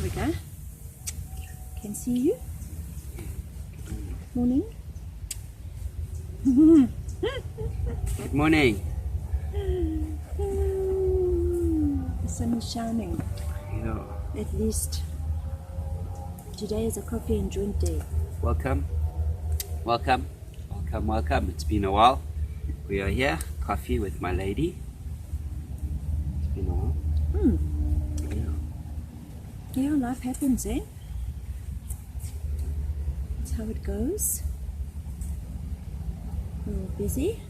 we go. Can see you. Morning. Good morning. The sun is shining. Yeah. At least today is a coffee and joint day. Welcome. Welcome. Welcome, welcome. It's been a while. We are here. Coffee with my lady. It's been a while. Yeah, life happens, eh? That's how it goes. We're all busy.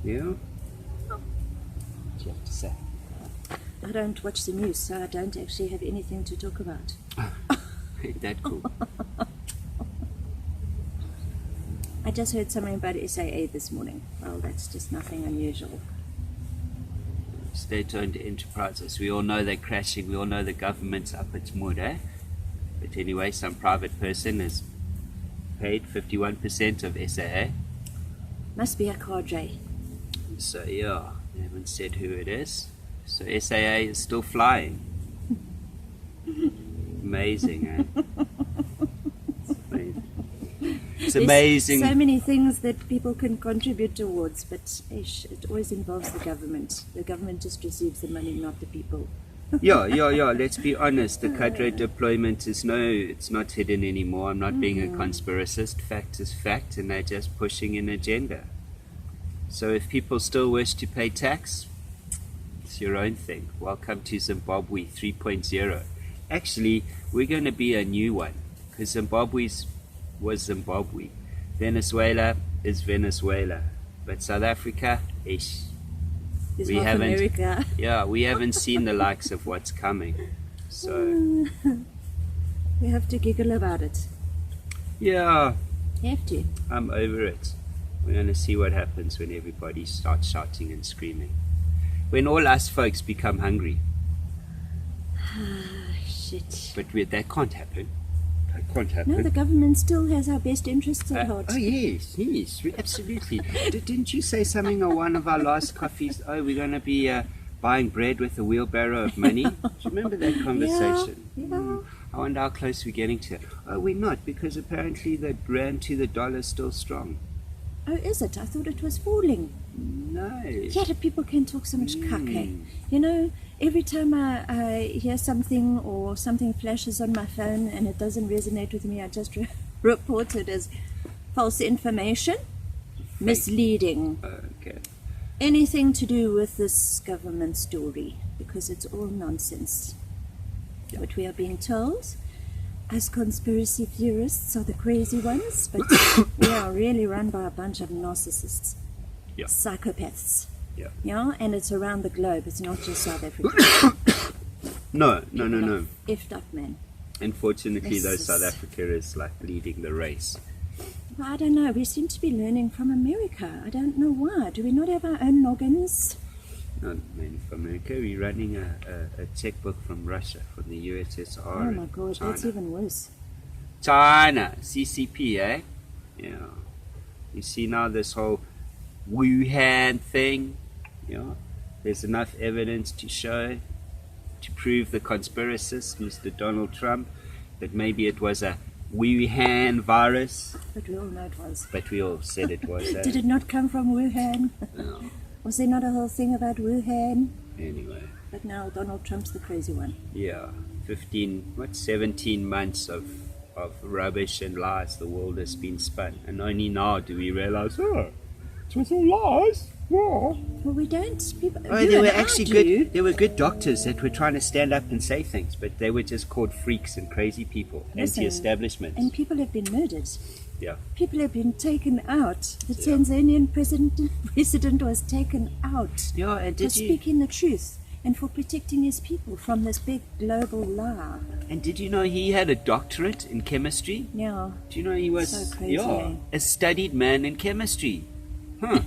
Yeah. What do you have to say? I don't watch the news, so I don't actually have anything to talk about. Ain't that cool? I just heard something about SAA this morning. Well, that's just nothing unusual. State-owned enterprises. We all know they're crashing. We all know the government's up its mood, eh? But anyway, some private person has paid 51% of SAA. Must be a cadre. So yeah, they haven't said who it is. So SAA is still flying. Amazing, eh? It's amazing. There's so many things that people can contribute towards, but it always involves the government. The government just receives the money, not the people. Yeah. Let's be honest. The cadre deployment is it's not hidden anymore. I'm not being a conspiracist. Fact is fact, and they're just pushing an agenda. So if people still wish to pay tax, it's your own thing. Welcome to Zimbabwe 3.0. Actually, we're going to be a new one, because Zimbabwe was Zimbabwe. Venezuela is Venezuela. But South Africa, Is we North haven't. America. Yeah, we haven't seen the likes of what's coming. So We have to giggle about it. yeah, You have to. I'm over it. We're going to see what happens when everybody starts shouting and screaming. When all us folks become hungry. Shit. But that can't happen. That can't happen. No, the government still has our best interests at heart. Oh yes, absolutely. Didn't you say something on one of our last coffees? Oh, we're going to be buying bread with a wheelbarrow of money. Do you remember that conversation? Yeah. I wonder how close we're getting to it. Oh, we're not, because apparently the rand to the dollar is still strong. Oh, is it? I thought it was falling. No. Yeah, the people can talk so much cuck, eh? You know, every time I hear something or something flashes on my phone and it doesn't resonate with me, I just report it as false information, misleading. Okay. Anything to do with this government story, because it's all nonsense. Yeah. What we are being told as conspiracy theorists are the crazy ones, but we are really run by a bunch of narcissists, psychopaths. Yeah, and it's around the globe. It's not just South Africa. No. Effed up, man. Unfortunately, though, South Africa is like leading the race. I don't know. We seem to be learning from America. I don't know why. Do we not have our own noggins? Not mainly from America. We're running a checkbook from Russia, from the USSR. Oh my God, China. that's even worse. China, CCP, eh? Yeah. You see now this whole Wuhan thing. Yeah. There's enough evidence to prove the conspiracist, Mr. Donald Trump, that maybe it was a Wuhan virus. But we all know it was. But we all said it was. Did it not come from Wuhan? No. Was there not a whole thing about Wuhan? Anyway. But now Donald Trump's the crazy one. Yeah. 17 months of rubbish and lies the world has been spun. And only now do we realize, it was all lies. Yeah. Well, we don't. People, They were actually good. There were good doctors that were trying to stand up and say things, but they were just called freaks and crazy people, anti-establishment. And people have been murdered. Yeah. People have been taken out. The Tanzanian president was taken out for speaking the truth and for protecting his people from this big global lie. And did you know he had a doctorate in chemistry? Yeah. Do you know he was So crazy, a studied man in chemistry? Huh.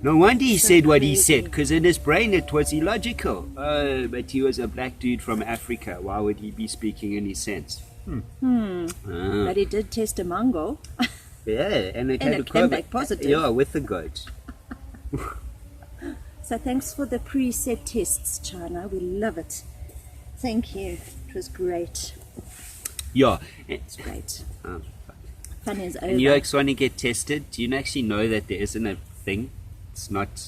No wonder he said what he said, because in his brain it was illogical. Oh, but he was a black dude from Africa. Why would he be speaking any sense? But he did test a mango. Yeah, and it came back positive. Yeah, with the goat. So thanks for the preset tests, China. We love it. Thank you. It was great. Yeah. It's great. Oh, Fun is over. and you actually want to get tested? Do you actually know that there isn't a thing? It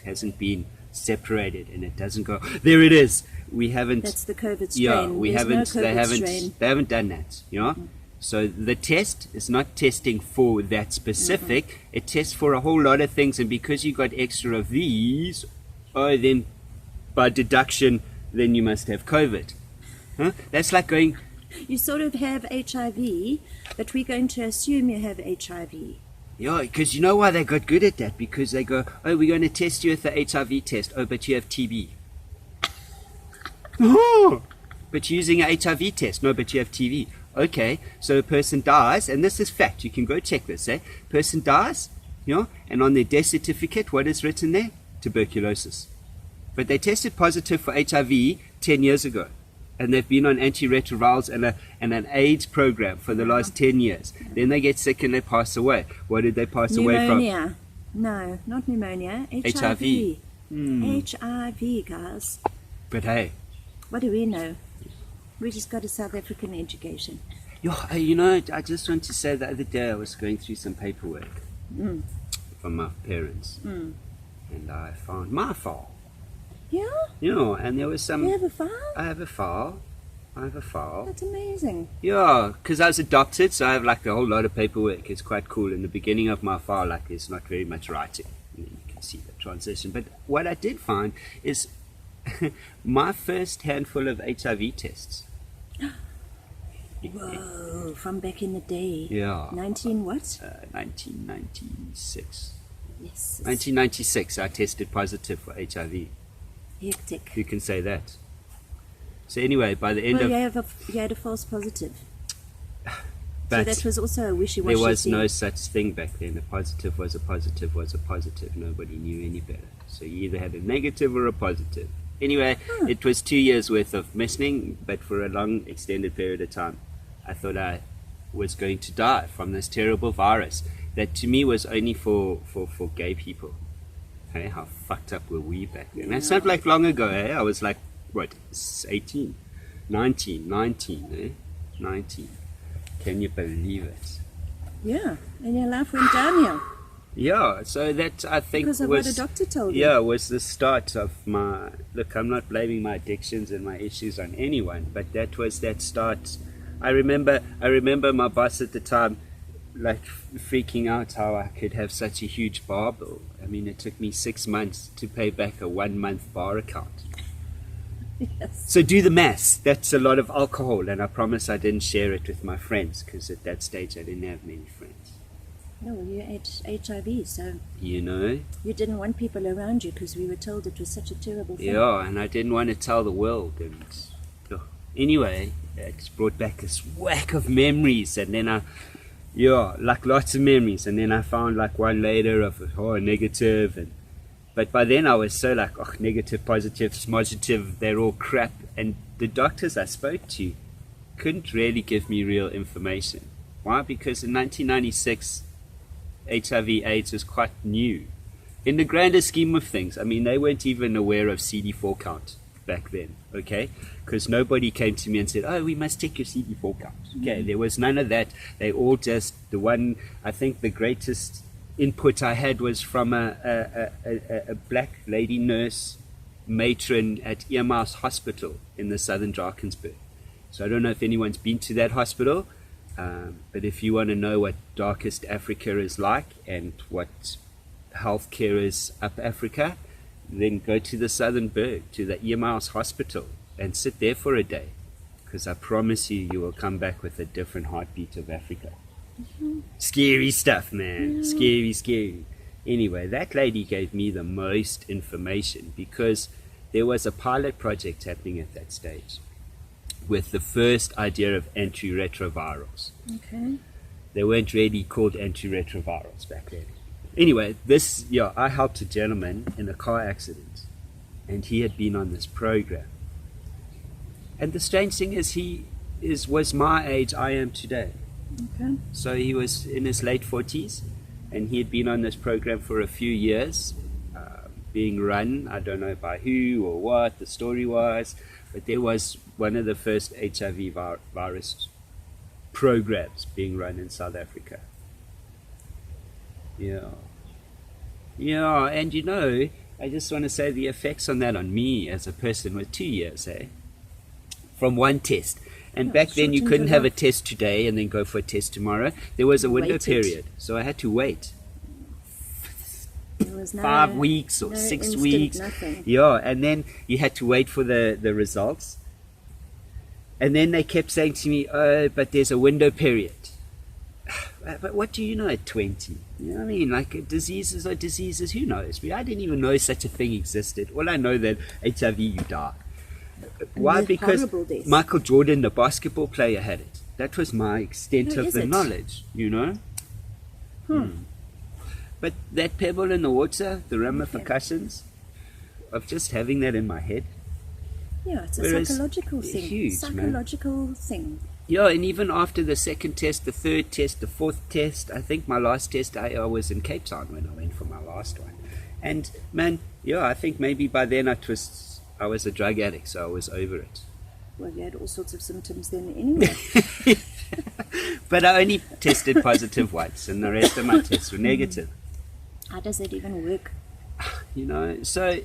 hasn't been separated, and it doesn't go. There it is. We haven't. That's the COVID strain. Yeah, we There's haven't. No they COVID haven't. strain. They haven't done that. You know. So the test is not testing for that specific. It tests for a whole lot of things, and because you got extra of these, then by deduction, then you must have COVID. Huh? That's like going. You sort of have HIV, but we're going to assume you have HIV. Yeah, because you know why they got good at that? Because they go, oh, we're going to test you with the HIV test. Oh, but you have TB. Oh, but you're using an HIV test. No, but you have TB. Okay, so a person dies, and this is fact. You can go check this. Person dies, and on their death certificate, what is written there? Tuberculosis. But they tested positive for HIV 10 years ago, and they've been on antiretrovirals and an AIDS program for the last 10 years. Then they get sick and they pass away. What did they pass away from? Pneumonia. No, not pneumonia. HIV. HIV, guys. But hey, What do we know? We just got a South African education. I just want to say the other day I was going through some paperwork from my parents, and I found my file. Yeah? And there was some. You have a file? I have a file. That's amazing. Yeah, because I was adopted, so I have like a whole lot of paperwork. It's quite cool. In the beginning of my file, like there's not very much writing. And then you can see the transition. But what I did find is my first handful of HIV tests. Whoa, from back in the day. Yeah. 19 what? 1996. Yes. 1996, I tested positive for HIV. Hectic. You can say that. So anyway, by the end Well, of... you had a false positive. But so that was also a wishy-washy there was thing. no such thing back then. A positive was a positive was a positive. Nobody knew any better. So you either had a negative or a positive. Anyway, It was 2 years worth of missing, but for a long extended period of time, I thought I was going to die from this terrible virus that to me was only for gay people. Hey, how fucked up were we back then? That's not like long ago, eh? I was like, what, 18, 19, eh? 19. Can you believe it? Yeah, and your life went downhill. Yeah, so that I think Because of was what a doctor told you. yeah was the start of my look. I'm not blaming my addictions and my issues on anyone, but that was that start. I remember my boss at the time, like freaking out how I could have such a huge bar bill. I mean, it took me 6 months to pay back a 1 month bar account. Yes. So do the maths. That's a lot of alcohol, and I promise I didn't share it with my friends because at that stage I didn't have many friends. No, well, you had HIV, so You know. you didn't want people around you because we were told it was such a terrible thing. Yeah, and I didn't want to tell the world. And anyway, it's brought back this whack of memories, and then like lots of memories. And then I found like one later of negative, but by then I was so like negative, positive, smogitive, they're all crap. And the doctors I spoke to couldn't really give me real information. Why? Because in 1996. HIV/AIDS was quite new. In the grander scheme of things, I mean, they weren't even aware of CD4 count back then, okay? Because nobody came to me and said, oh, we must check your CD4 count. Okay, there was none of that. They all just, I think the greatest input I had was from a black lady nurse matron at Earmouse Hospital in the southern Drakensberg. So I don't know if anyone's been to that hospital. But if you want to know what darkest Africa is like and what healthcare is up Africa, then go to the Southern Berg, to the Earmouse Hospital, and sit there for a day. Because I promise you will come back with a different heartbeat of Africa. Scary stuff, man. Scary. Anyway, that lady gave me the most information because there was a pilot project happening at that stage with the first idea of antiretrovirals. Okay. They weren't really called antiretrovirals back then. Anyway, I helped a gentleman in a car accident, and he had been on this program. And the strange thing is, was my age I am today. Okay. So he was in his late 40s, and he had been on this program for a few years, being run, I don't know by who or what the story was, but there was one of the first HIV virus programs being run in South Africa. Yeah. Yeah, and you know, I just want to say the effects on that on me as a person were 2 years, from one test. And back then you couldn't have a test today and then go for a test tomorrow. There was a window period, so I had to wait. There was 5 weeks or 6 instant weeks. nothing. Yeah, and then you had to wait for the results. And then they kept saying to me, oh, but there's a window period. But what do you know at 20? You know what I mean? Like, diseases are diseases. Who knows? I didn't even know such a thing existed. All I know that HIV, you die. Why? Because Michael Jordan, the basketball player, had it. That was my extent of the knowledge, you know? But that pebble in the water, the ramifications of just having that in my head. Yeah, it's a psychological thing. Huge, psychological thing. Yeah, and even after the second test, the third test, the fourth test, I think my last test, I was in Cape Town when I went for my last one. And man, yeah, I think maybe by then I was a drug addict, so I was over it. Well, you had all sorts of symptoms then anyway. But I only tested positive once, and the rest of my tests were negative. How does it even work? You know, so,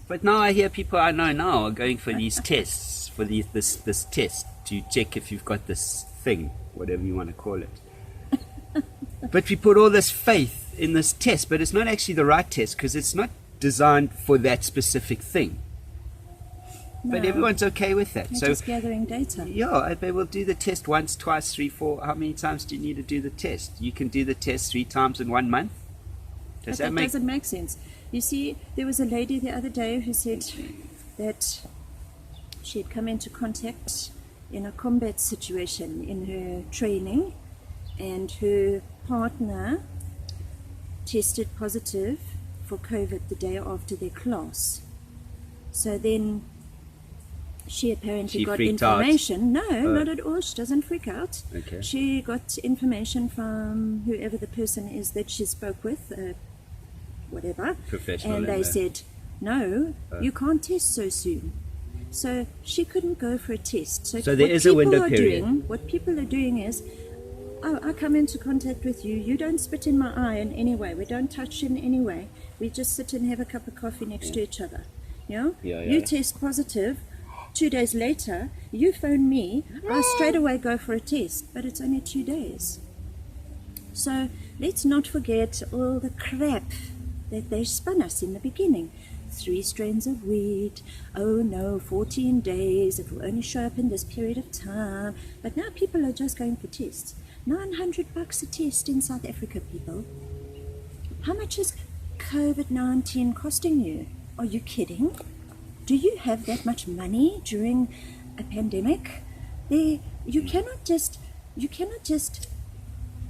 but now I hear people I know now are going for these tests, for this test to check if you've got this thing, whatever you want to call it. But we put all this faith in this test, but it's not actually the right test because it's not designed for that specific thing. No, but everyone's okay with that. You're so just gathering data. Yeah, they will do the test once, twice, 3, 4. How many times do you need to do the test? You can do the test 3 times in 1 month. But that doesn't make sense. You see, there was a lady the other day who said that she had come into contact in a combat situation in her training, and her partner tested positive for COVID the day after their class. So then she apparently got information. No, not at all. She doesn't freak out. Okay. She got information from whoever the person is that she spoke with, whatever. Professional. And they said, no, you can't test so soon. So she couldn't go for a test. So there is a window period. What people are doing is, oh, I come into contact with you. You don't spit in my eye in any way. We don't touch in any way. We just sit and have a cup of coffee next to each other. You test positive. 2 days later, you phone me. I straight away go for a test. But it's only 2 days. So let's not forget all the crap that they spun us in the beginning. 3 strains of wheat, oh no, 14 days, it will only show up in this period of time. But now people are just going for tests. $900 a test in South Africa, people. How much is COVID-19 costing you? Are you kidding? Do you have that much money during a pandemic? You cannot just,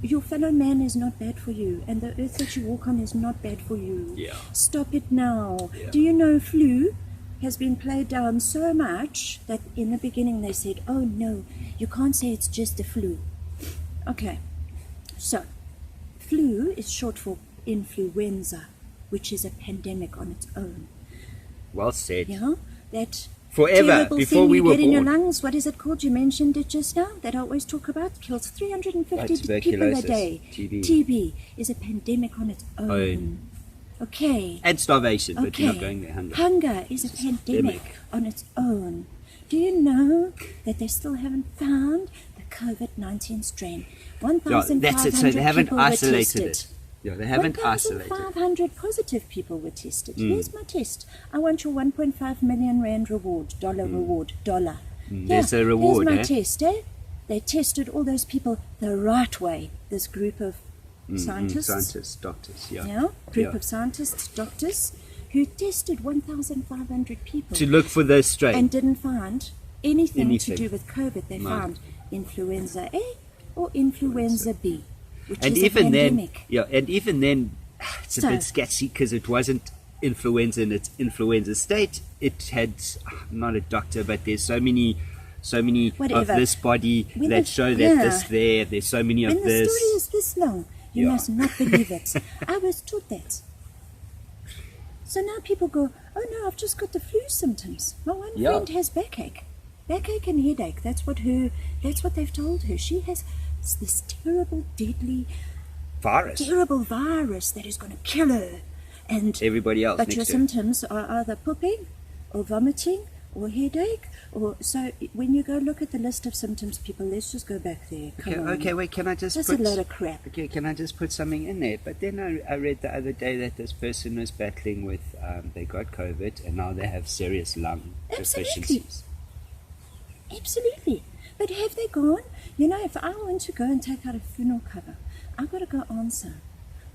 your fellow man is not bad for you, and the earth that you walk on is not bad for you. Yeah. Stop it now. Yeah. Do you know flu has been played down so much that in the beginning they said, oh no, you can't say it's just the flu. Okay, so flu is short for influenza, which is a pandemic on its own. Well said. Yeah, that forever terrible before thing we you were get in your born. lungs. What is it called? You mentioned it just now. That I always talk about. Kills 350 people a day. TB is a pandemic on its own. Okay. And starvation, but you're not going there. Hunger is a pandemic on its own. Do you know that they still haven't found the COVID-19 strain? 1,500 that's it. So they haven't people isolated were tested. it. Yeah, they haven't isolated. 1,500 positive people were tested. Here's my test. I want your 1.5 million rand reward, reward, dollar. There's a reward, Here's my test, They tested all those people the right way. This group of scientists, doctors, group of scientists, doctors, who tested 1,500 people to look for the strain and didn't find anything to do with COVID. They found influenza A or influenza B. And even then, it's a bit sketchy because it wasn't influenza in its influenza state. It had not a doctor, but there's so many of this body that show that there's so many of this. When the story is this long, you must not believe it. I was taught that. So now people go, oh no, I've just got the flu symptoms. My one Yeah. friend has backache and headache. That's what they've told her. She has this terrible, deadly, Virus. terrible virus that is going to kill her. And Everybody else but next your to her. symptoms are either pooping or vomiting or headache. Or so when you go look at the list of symptoms, people, let's just go back there. Come on. Okay, wait, can I just Just put... a load of crap. Okay, can I just put something in there? But then I read the other day that this person was battling with, they got COVID and now they have serious lung Absolutely. deficiencies. Absolutely. But have they gone? You know, if I want to go and take out a funeral cover, I've got to go answer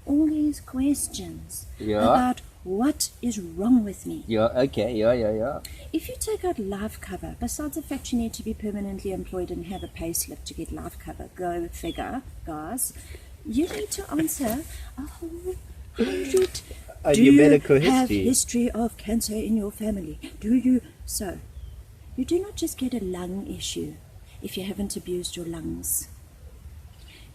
all these questions Yeah. about what is wrong with me. Yeah, okay, yeah. If you take out life cover, besides the fact you need to be permanently employed and have a pay slip to get life cover, go figure, guys, you need to answer a whole 100. And Do your you medical have history. history of cancer in your family? Do you? So, you do not just get a lung issue if you haven't abused your lungs.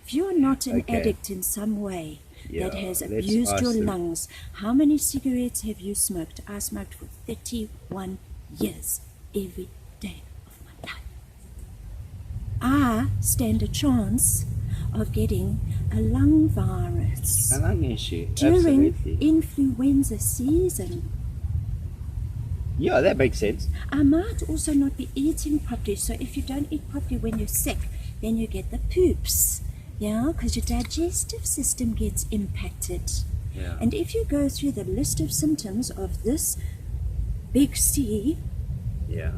If you are not an Okay. addict in some way that Yeah, has let's abused ask your them. lungs, how many cigarettes have you smoked? I smoked for 31 years, every day of my life. I stand a chance of getting a lung virus A lung issue, during absolutely. influenza season. Yeah, that makes sense. I might also not be eating properly, so if you don't eat properly when you're sick, then you get the poops, yeah, because your digestive system gets impacted. Yeah. And if you go through the list of symptoms of this big C, Yeah.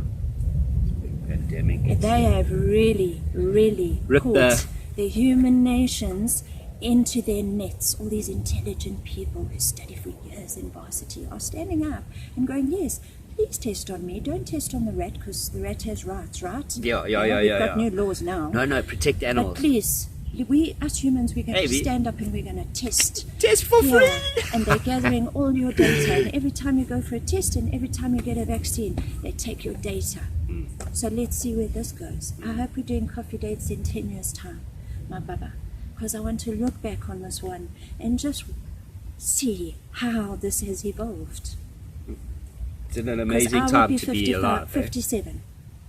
Big pandemic. they have really, really Rip caught the human nations into their nets. All these intelligent people who study for years in varsity are standing up and going, yes, please test on me. Don't test on the rat because the rat has rights, right? Yeah, We've got new laws now. No, protect But animals. please, we, us humans, we're going to Maybe. stand up and we're going to test. Test for Yeah, free! and they're gathering all your data. And every time you go for a test and every time you get a vaccine, they take your data. So let's see where this goes. I hope we're doing coffee dates in 10 years' time, my baba, because I want to look back on this one and just see how this has evolved. It's an 'Cause amazing I will time be to be 55, alive. Eh? 57.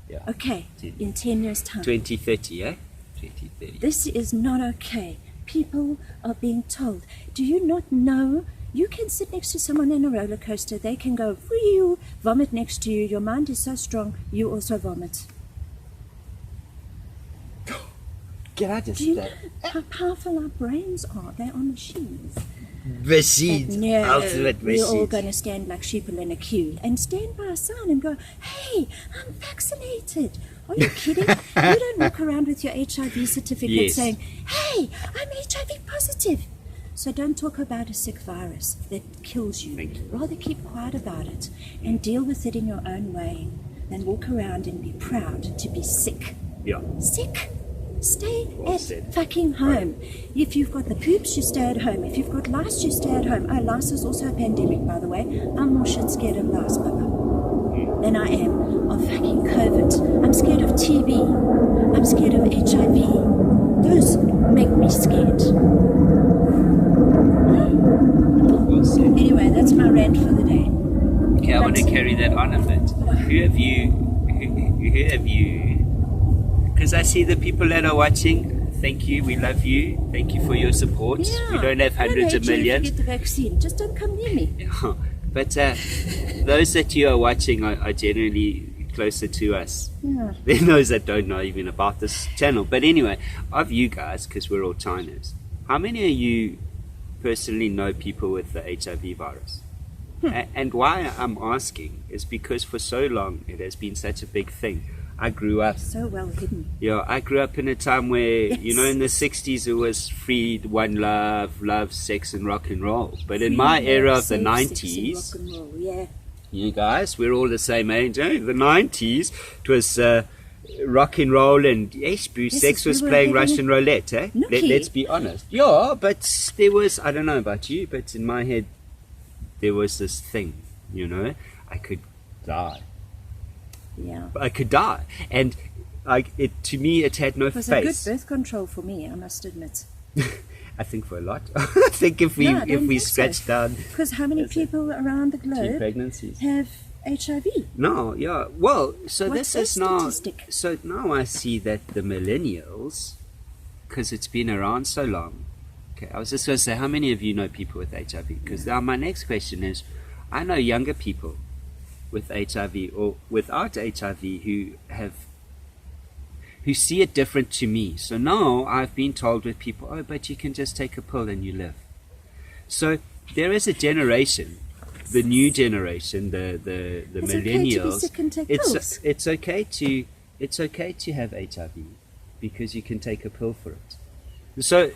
Yeah. Okay, in 10 years' time. 2030, eh? 2030. This is not okay. People are being told. Do you not know? You can sit next to someone in a roller coaster. They can go, whee, vomit next to you. Your mind is so strong, you also vomit. Can I just Do you know how powerful our brains are? They are machines. Machines. No, Ultimate we're all machines. going to stand like sheep in a queue and stand by a sign and go, hey, I'm vaccinated. Are you kidding? You don't walk around with your HIV certificate Yes. saying, hey, I'm HIV positive. So don't talk about a sick virus that kills you. Thank you. Rather keep quiet about it and deal with it in your own way than walk around and be proud to be sick. Yeah. Sick. Stay Well at said. fucking home. If you've got the poops, you stay at home. If you've got lice, you stay at home. Oh, lice is also a pandemic, by the way. I'm more shit scared of lice, Baba, than I am of fucking COVID. I'm scared of TB. I'm scared of HIV. Those make me scared. Well said. Anyway, that's my rant for the day. Okay, I want to But- carry that on a bit. Who have you? Because I see the people that are watching. Thank you. We love you. Thank you for your support. Yeah. We don't have I don't hundreds hate of you if you millions. get the vaccine. Just don't come near me. But those that you are watching are generally closer to us Yeah. than those that don't know even about this channel. But anyway, of you guys, because we're all Chinese, how many of you personally know people with the HIV virus? And why I'm asking is because for so long it has been such a big thing. I grew up So well hidden. Yeah, I grew up in a time where, you know, Yes. in the 60s it was free, one love, sex and rock and roll. But in my era of the Safe, 90s, sexy rock and roll, yeah. you guys, we're all the same age, eh? The 90s, it was rock and roll and yes, boo, Yes, sex we was were playing having Russian roulette, eh? Nookie. Let's be honest. Yeah, but there was, I don't know about you, but in my head, there was this thing, you know, I could die. Yeah. I could die. And to me, it had no It was a good face. birth control for me, I must admit. I think for a lot. I think if we No, I don't think so. scratch down Because how many Is it people around the teen globe pregnancies. have HIV? No, yeah. Well, so What's this is that now. statistic? So now I see that the millennials, because it's been around so long. Okay, I was just going to say, how many of you know people with HIV? Because now my next question is, I know younger people with HIV or without HIV who see it different to me. So now I've been told with people, oh, but you can just take a pill and you live. So there is a generation, the new generation, the It's okay to be millennials. sick and take pills. It's okay to have HIV because you can take a pill for it. So,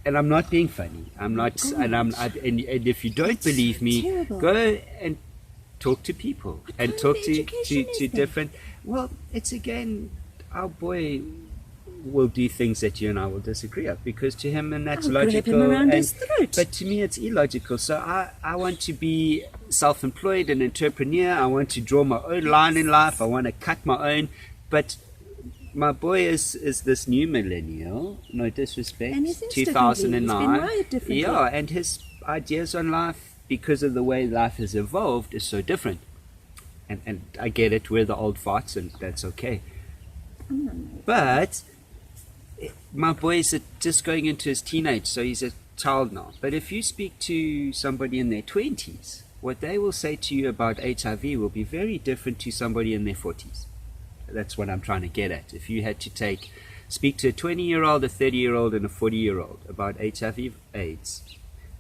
and I'm not being funny. I'm not, and if you don't believe me, terrible. go and talk to people and kind talk of to education is that? different. Well, it's again, our boy will do things that you and I will disagree of because to him and that's I'll grab logical. him around and, his throat. But to me, it's illogical. So I want to be self-employed, an entrepreneur. I want to draw my own line in life. I want to cut my own. But my boy is this new millennial. No disrespect. And he thinks differently. He's been 2009. wired differently. Yeah, and his ideas on life, because of the way life has evolved, is so different. And I get it. We're the old farts, and that's okay. But my boy is just going into his teenage, so he's a child now. But if you speak to somebody in their 20s, what they will say to you about HIV will be very different to somebody in their 40s. That's what I'm trying to get at. If you had to speak to a 20-year-old, a 30-year-old, and a 40-year-old about HIV/AIDS,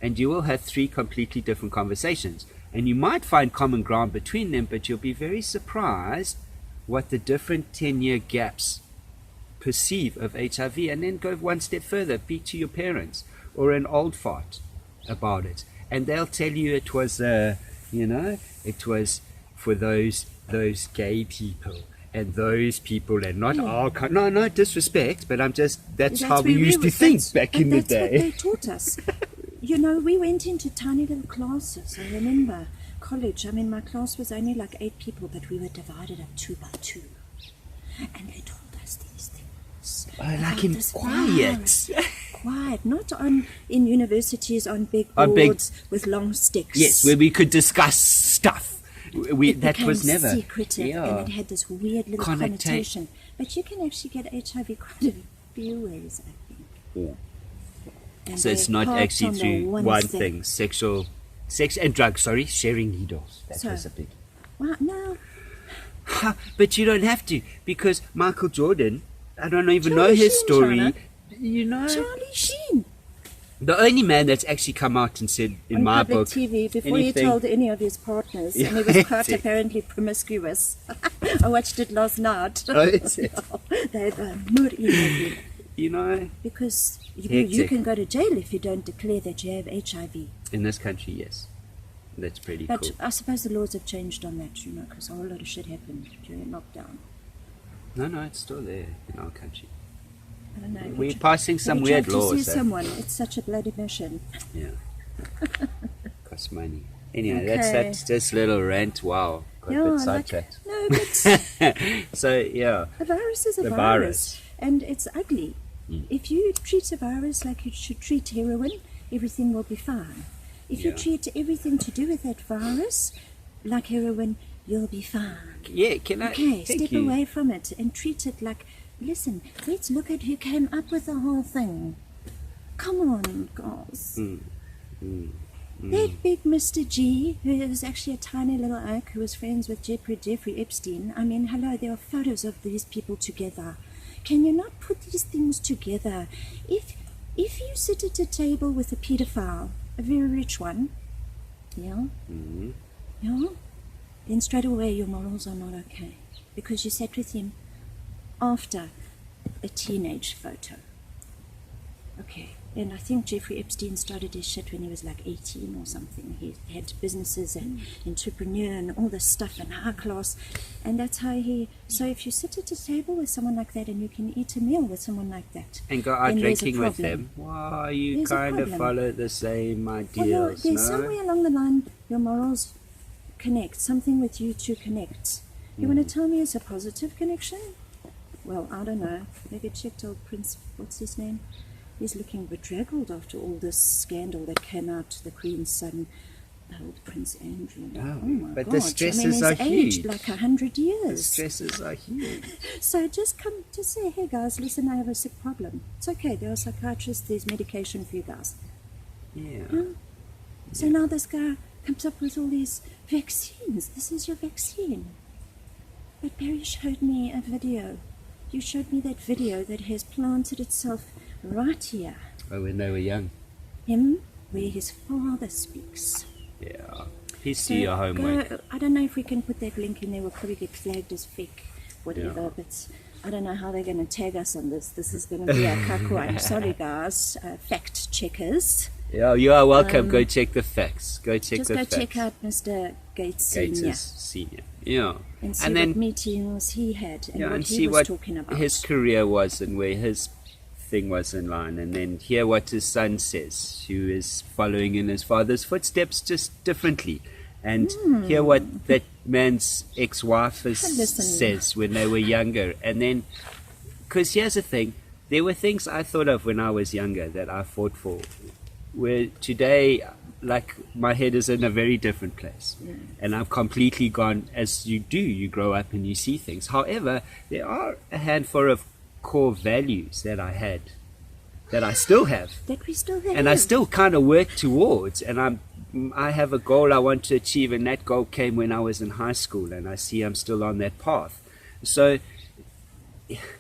and you will have 3 completely different conversations. And you might find common ground between them, but you'll be very surprised what the different 10-year gaps perceive of HIV, and then go one step further, speak to your parents or an old fart about it, and they'll tell you it was it was for those gay people and those people, and not our kind. No disrespect, but that's how we used to think back in the day. That's what they taught us. You know, we went into tiny little classes. I remember college. I mean, my class was only like 8 people, but we were divided up 2 by 2, and they told us these things. Oh, like in Quiet, not in universities on big On boards big- with long sticks. Yes, where we could discuss stuff. It That became was never secretive, and it had this weird little Connectate- connotation. But you can actually get HIV quite a few ways, I think. Yeah. And So it's they not harped actually on the through one thing. thing, sex and drugs. Sorry, sharing needles. That So- was a big. Well, no, But you don't have to, because Michael Jordan, I don't even know Charlie his Sheen, story. China. You know, Charlie Sheen the only man that's actually come out and said in on my public book, TV before anything- he told any of his partners, and he was quite apparently promiscuous. I watched it last night. Oh, is it? They were moody, you know, because you Hectic. can go to jail if you don't declare that you have HIV. in this country, yes, that's pretty But cool. I suppose the laws have changed on that, you know, because a whole lot of shit happened during lockdown. No, it's still there in our country. I don't know. We're passing some we weird tried to laws. sue someone. It's such a bloody mission. Yeah, costs money. Anyway, Okay. that's this little rant. Wow, got a bit like, sidetracked. no, but So yeah, a virus is a The virus, virus. and it's ugly. Mm. If you treat a virus like you should treat heroin, everything will be fine. If you Yeah. treat everything to do with that virus like heroin, you'll be fine. yeah. Can I? Okay, thank step you. away from it and treat it like, listen, let's look at who came up with the whole thing. Come on, guys. That big Mr. G, who is actually a tiny little oak who was friends with Jeffrey Epstein. I mean, hello, there are photos of these people together. Can you not put these things together? If you sit at a table with a pedophile, a very rich one, yeah, then straight away your morals are not okay, because you sat with him after a teenage photo. Okay, and I think Jeffrey Epstein started his shit when he was like 18 or something. He had businesses and entrepreneur and all this stuff and high class, and that's how so if you sit at a table with someone like that and you can eat a meal with someone like that, And go out then there's a drinking with problem. them. Wow, you There's a kind of problem. follow the same Well, ideals, there's no? somewhere along the line your morals connect, something with you two connects. You want to tell me it's a positive connection? Well, I don't know. Maybe checked old Prince, what's his name? He's looking bedraggled after all this scandal that came out. The Queen's son, old Prince Andrew. Oh, my but God. the stresses he's are aged huge. like 100 The years. stresses are huge. So just come to say, hey guys, listen, I have a sick problem. It's okay, there are psychiatrists, there's medication for you guys. Yeah. So now this guy comes up with all these vaccines. This is your vaccine. But Barry showed me a video. You showed me that video that has planted itself right here. Oh, when they were young. Him, where his father speaks. Yeah. Please So do your homework. go, I don't know if we can put that link in there. We'll probably get flagged as fake, whatever. Yeah. But I don't know how they're going to tag us on this. This is going to be a kaku. I'm sorry, guys. Fact checkers. Yeah, you are welcome. Go check the facts. Go check Just the go facts. check out Mr. Gates Gates Senior Senior. Yeah. and see and what then meetings he had and yeah, what and he see was what talking about. his career was and where his thing was in line, and then hear what his son says, who is following in his father's footsteps just differently, and hear what that man's ex-wife Listen. says when they were younger. And then, because here's the thing, there were things I thought of when I was younger that I fought for, where today, like, my head is in a very different place, and I've completely gone, as you do, you grow up and you see things. However, there are a handful of core values that I had, that I still have, That we still have. and I still kind of work towards, and I have a goal I want to achieve, and that goal came when I was in high school, and I see I'm still on that path. So,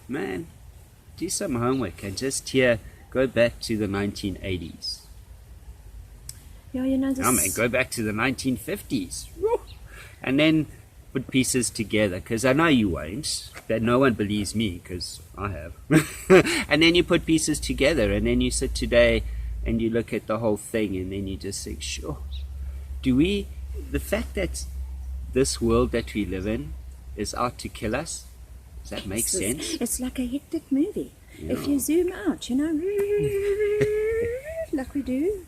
man, do some homework and just go back to the 1980s. Yeah, you know this. I mean, go back to the 1950s. Woo! And then put pieces together, because I know you won't. That no one believes me, because I have. And then you put pieces together, and then you sit today and you look at the whole thing, and then you just think, sure, the fact that this world that we live in is out to kill us, does that make sense? It's like a hectic movie. If Yeah. you zoom out, like we do,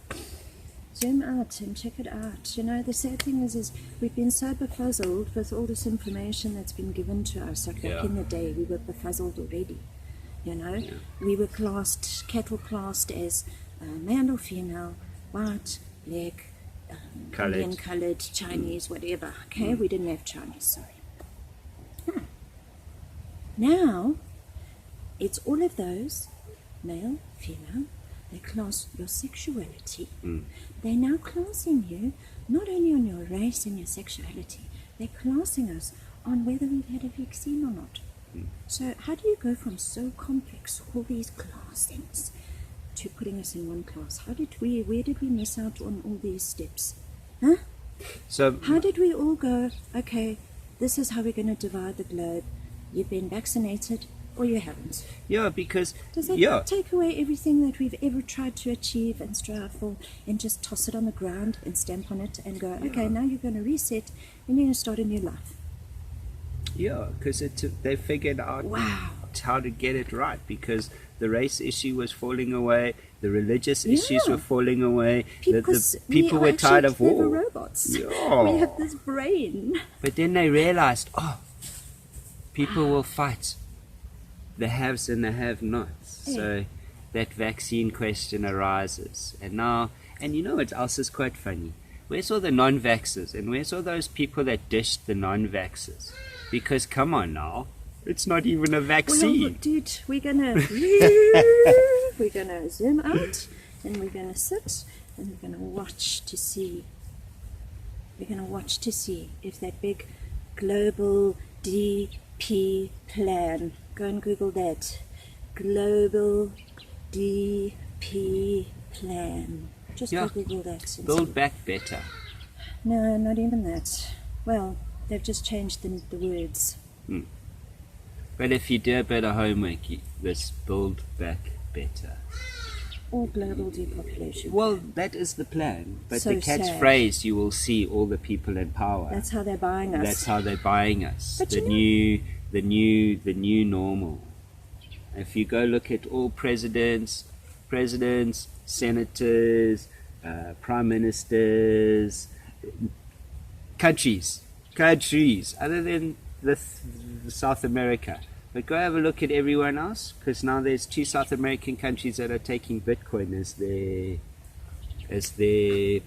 zoom out and check it out. The sad thing is we've been so befuzzled with all this information that's been given to us. Like back Yeah. in the day, we were befuzzled already. We were cattle classed as male or female, white, black, Coloured. Indian coloured, Chinese, whatever. Okay, we didn't have Chinese, sorry. Now, it's all of those, male, female. They class your sexuality. They're now classing you not only on your race and your sexuality, they're classing us on whether we've had a vaccine or not. So how do you go from so complex, all these classings, to putting us in one class? Where did we miss out on all these steps? Huh? So, How did we all go, okay, this is how we're going to divide the globe. You've been vaccinated or you haven't. yeah, because, Does that yeah, take away everything that we've ever tried to achieve and strive for and just toss it on the ground and stamp on it and go, okay, now you're going to reset and you're going to start a new life? yeah, because they figured out Wow. how to get it right, because the race issue was falling away, the religious issues Yeah. were falling away, Because the people we are were tired of actually clever war. robots. Yeah. We have this brain. But then they realized, people will fight the haves and the have-nots. Yeah. So that vaccine question arises. And you know what else is quite funny? Where's all the non-vaxxers? And where's all those people that dished the non-vaxxers? Because come on now, it's not even a vaccine. Well, dude, we're gonna zoom out and we're gonna sit and we're gonna watch to see. We're gonna watch to see if that big global DP plan. Go and Google that. Global DP plan. Just Yeah. go Google that. And Build see. back better. No, not even that. Well, they've just changed the words. But if you do a bit of homework, let's build back better. Or global depopulation. Well, that is the plan. But So the catchphrase, you will see all the people in power. That's how they're buying us. That's how they're buying us. But The new normal. If you go look at all presidents, senators, prime ministers, countries, other than the South America, But go have a look at everyone else, because now there's 2 South American countries that are taking Bitcoin as their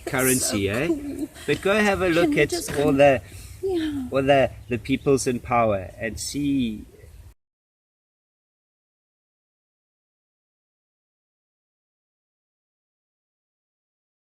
currency, cool. But go have a look we at just all the peoples in power and see